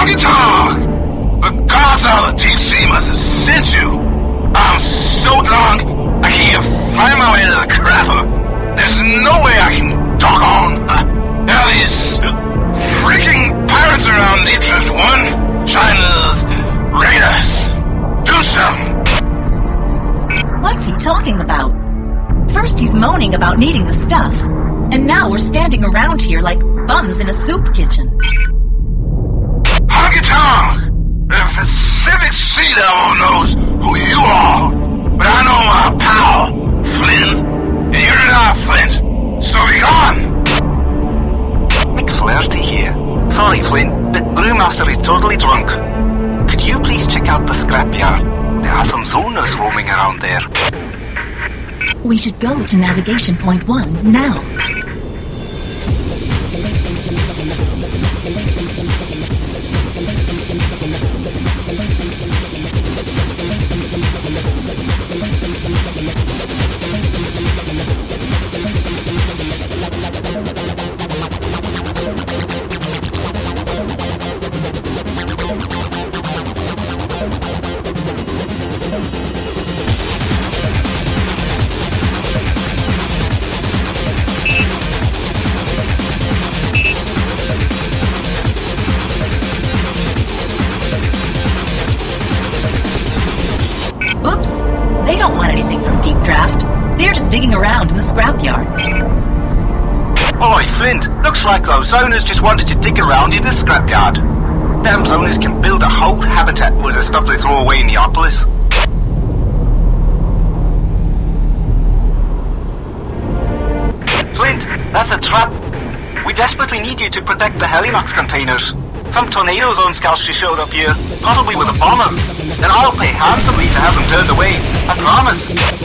Honky Tonk! The gods of the deep sea must have sent you. I'm so drunk, I can't find my way to the crapper. There's no way I can talk on. There are these freaking pirates around Deep Drift 1 trying to raid us. Do something. What's he talking about? First he's moaning about needing the stuff, and now we're standing around here like bums in a soup kitchen. Honky Tonk! The Pacific Sea Devil knows who you are, but I know my pal, Flynn, and you're not Flint, so be gone! McFlirty here. Sorry, Flynn, but Brewmaster is totally drunk. Could you please check out the scrapyard? There are some zoners roaming around there. We should go to Navigation Point 1 now. They don't want anything from Deep Draft. They're just digging around in the scrapyard. Oi, Flint, looks like those zoners just wanted to dig around in the scrapyard. Damn zoners can build a whole habitat with the stuff they throw away in Neopolis. Flint, that's a trap. We desperately need you to protect the Helinox containers. Some tornado zone scouts just showed up here, possibly with a bomber. And I'll pay handsomely to have them turned away, I promise.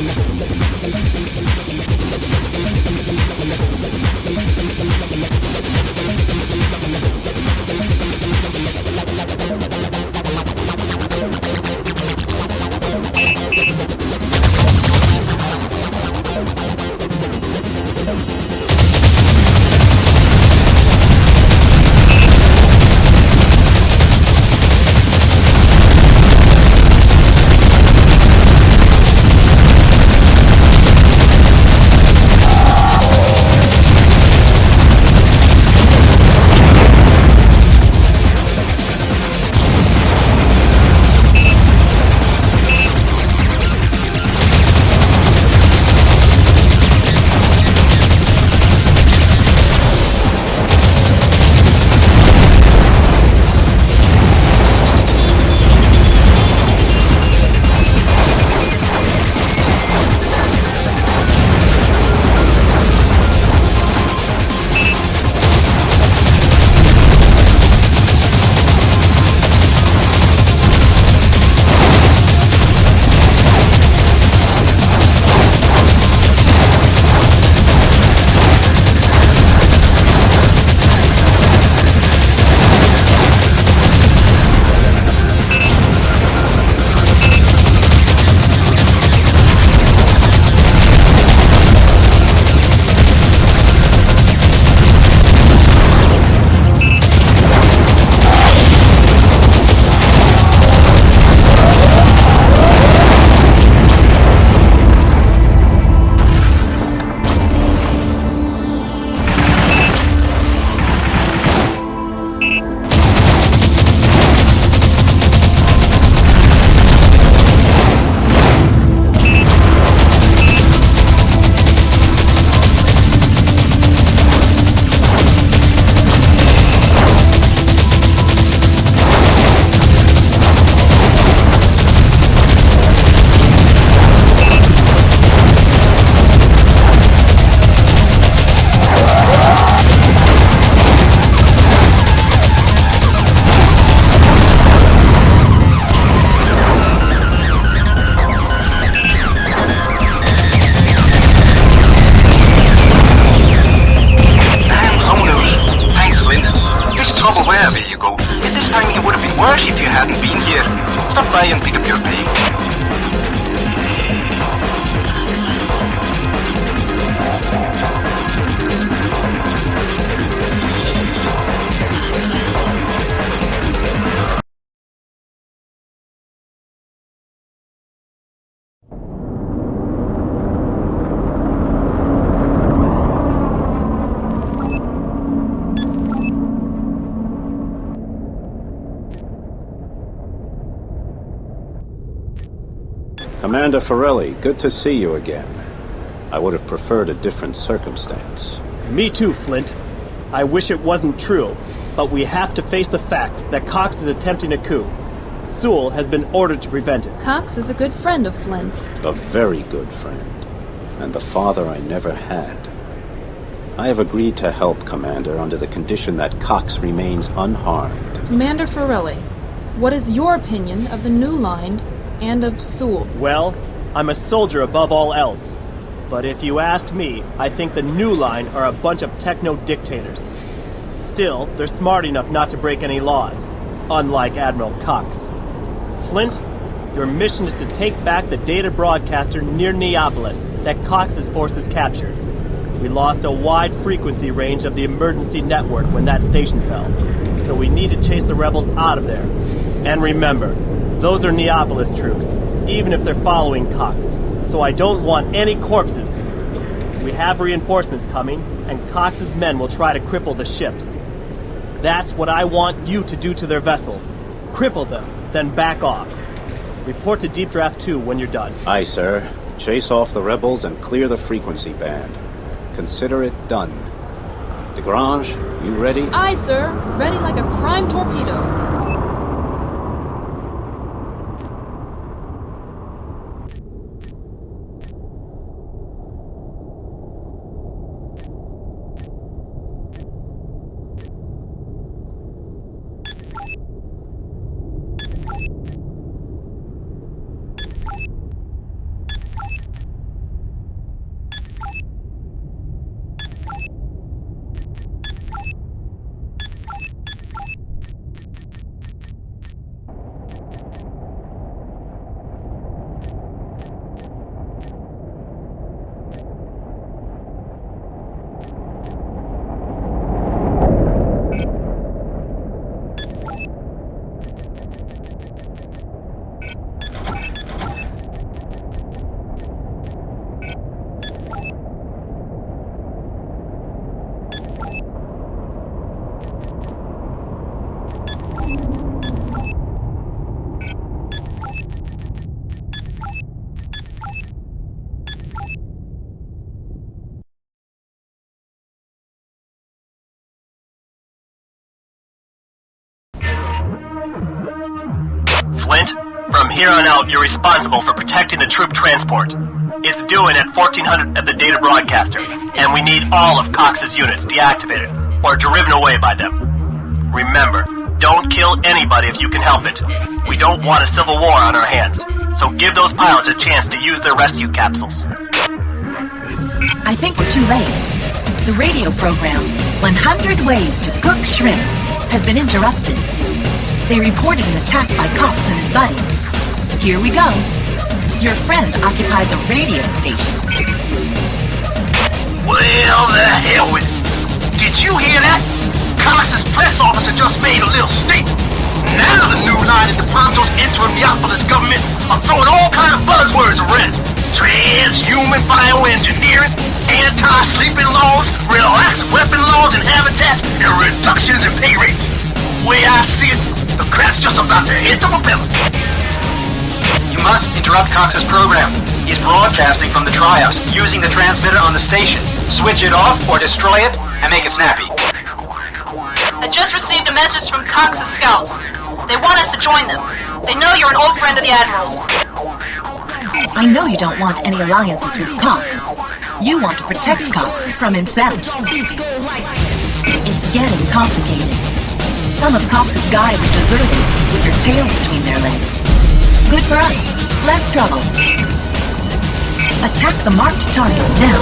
Commander Forelli, good to see you again. I would have preferred a different circumstance. Me too, Flint. I wish it wasn't true, but we have to face the fact that Cox is attempting a coup. Sewell has been ordered to prevent it. Cox is a good friend of Flint's. A very good friend, and the father I never had. I have agreed to help, Commander, under the condition that Cox remains unharmed. Commander Forelli, what is your opinion of the New Line and of Sewell? Well, I'm a soldier above all else. But if you asked me, I think the New Line are a bunch of techno-dictators. Still, they're smart enough not to break any laws, unlike Admiral Cox. Flint, your mission is to take back the data broadcaster near Neapolis that Cox's forces captured. We lost a wide frequency range of the emergency network when that station fell, so we need to chase the rebels out of there. And remember, those are Neapolis troops, even if they're following Cox, so I don't want any corpses. We have reinforcements coming, and Cox's men will try to cripple the ships. That's what I want you to do to their vessels. Cripple them, then back off. Report to Deep Draft 2 when you're done. Aye, sir. Chase off the rebels and clear the frequency band. Consider it done. DeGrange, you ready? Aye, sir. Ready like a prime torpedo. Flint, from here on out, you're responsible for protecting the troop transport. It's due in at 1400 at the data broadcaster, and we need all of Cox's units deactivated or driven away by them. Remember, don't kill anybody if you can help it. We don't want a civil war on our hands, so give those pilots a chance to use their rescue capsules. I think we're too late. The radio program, 100 Ways to Cook Shrimp, has been interrupted. They reported an attack by Cox and his buddies. Here we go. Your friend occupies a radio station. Well, the hell with it. Did you hear that? Cox's press officer just made a little statement. Now the New Line and DePronto's interim Neapolis government are throwing all kind of buzzwords around. Transhuman bioengineering, anti-sleeping laws, relaxed weapon laws and habitats, and reductions in pay rates. The way I see it, the crap's just about to hit the propeller. You must interrupt Cox's program. He's broadcasting from the Trios, using the transmitter on the station. Switch it off or destroy it, and make it snappy. I just received a message from Cox's scouts. They want us to join them. They know you're an old friend of the Admiral's. I know you don't want any alliances with Cox. You want to protect Cox from himself. It's getting complicated. Some of Cox's guys are deserting, with their tails between their legs. Good for us. Less trouble. Attack the marked target now.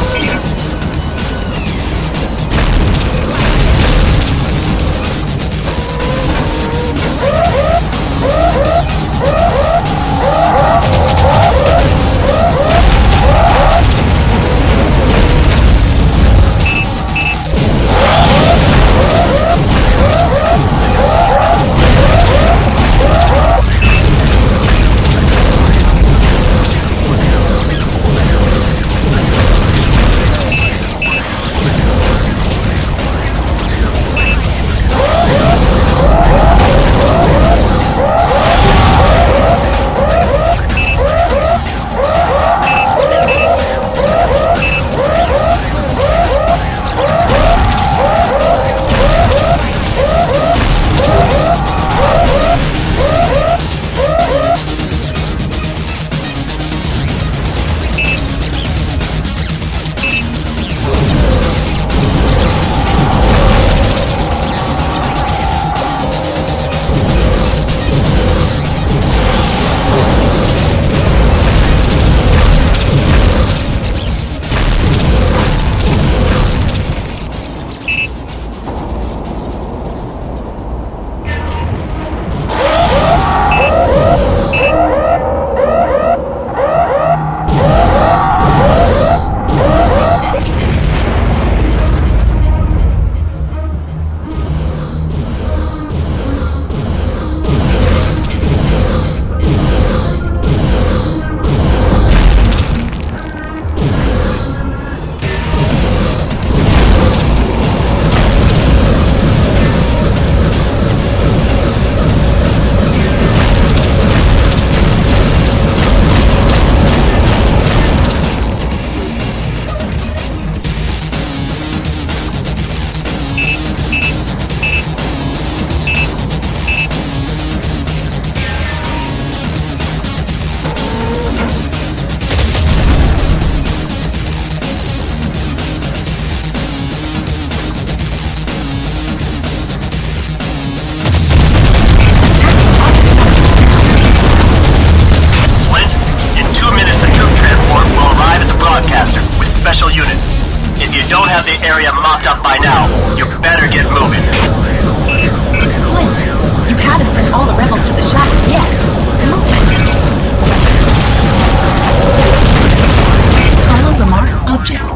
special units. If you don't have the area mopped up by now, you better get moving. Clint, you haven't sent all the rebels to the shadows yet. Move it. Follow the marked object.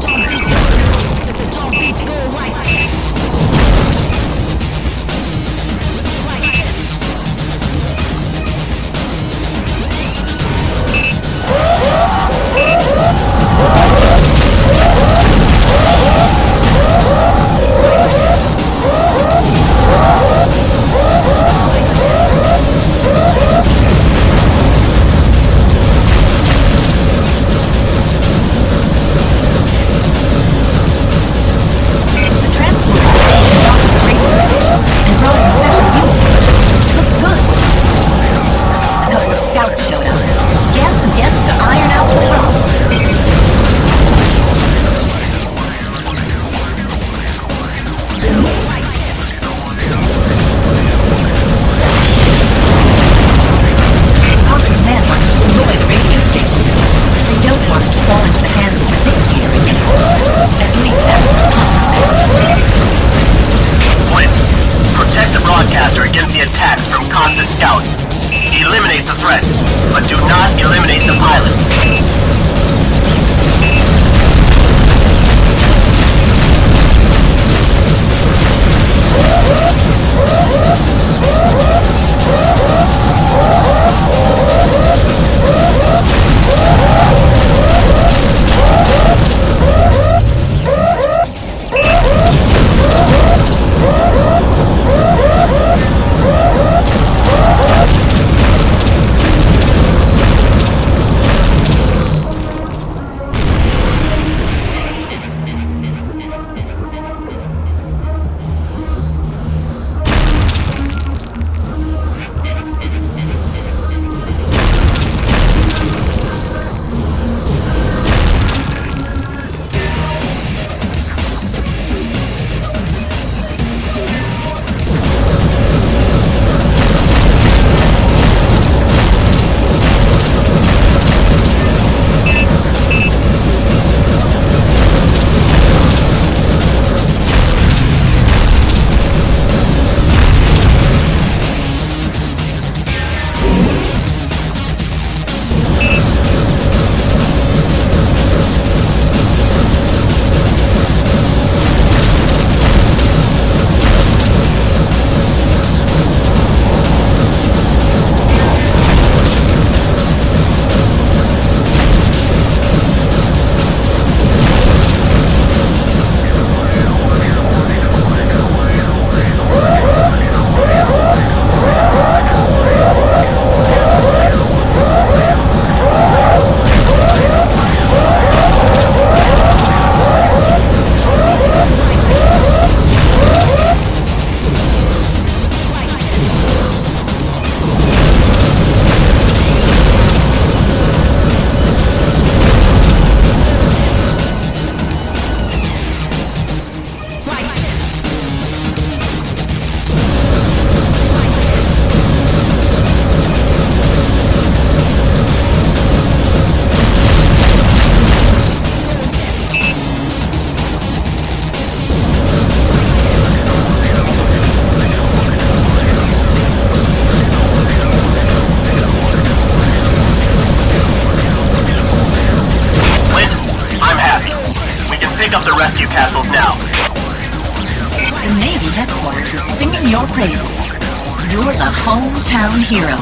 Hometown hero.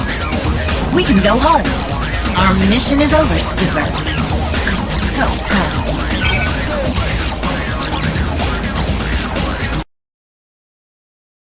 We can go home. Our mission is over, Skipper. I'm so proud of you.